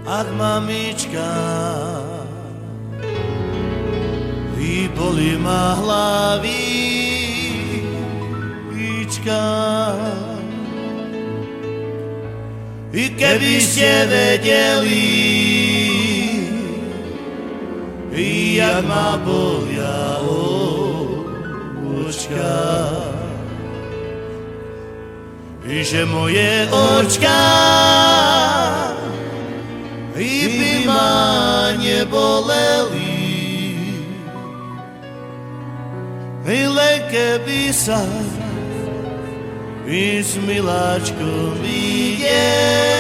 Ach mamička, vyboli ma hlavička. I keby ste vedeli, jak ma bolia očka, i že moje očka by ma neboleli, len keby sa i s miláčkom videli.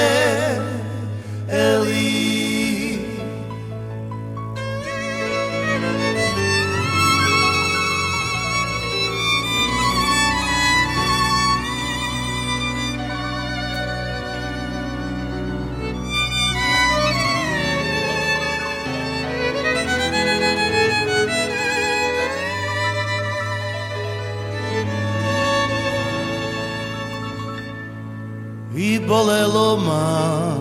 I bolelo ma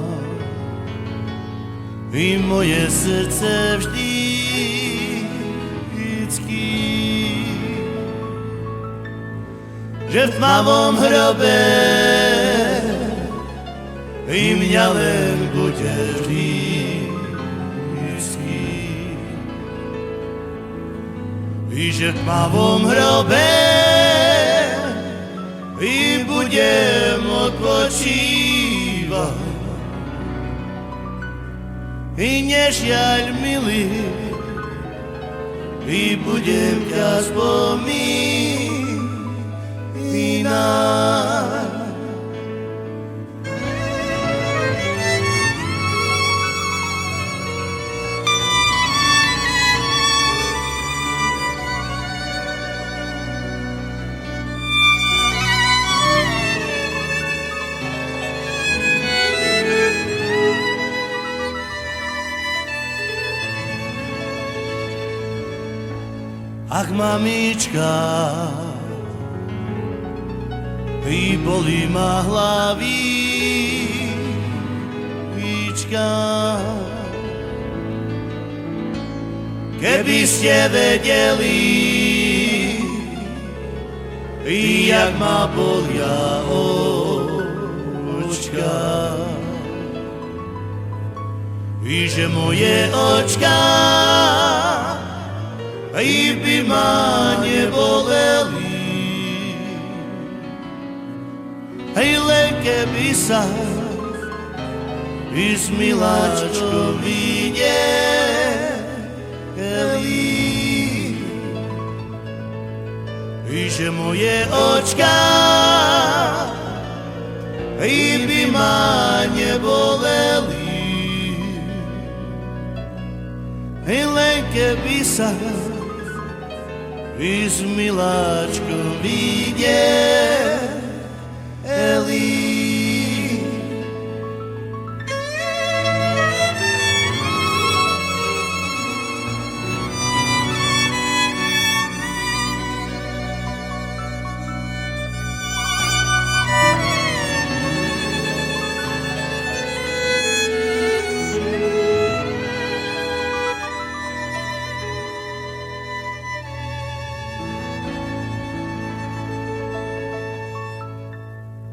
i moje srdce vždycky, že v tmavom hrobe i mňa len bude vždycky, i že v tmavom hrobe i budem odpočívať, i nežiaľ milý, i budem ťa spomínať. Ach mamička, boli ma hlavička. Keby ste vedeli, jak ma bolia očka, i že moje očka i by ma neboleli, len keby sa i s miláčkom videli, i že moje očka i by ma neboleli, len keby sa i s miláčkom videli.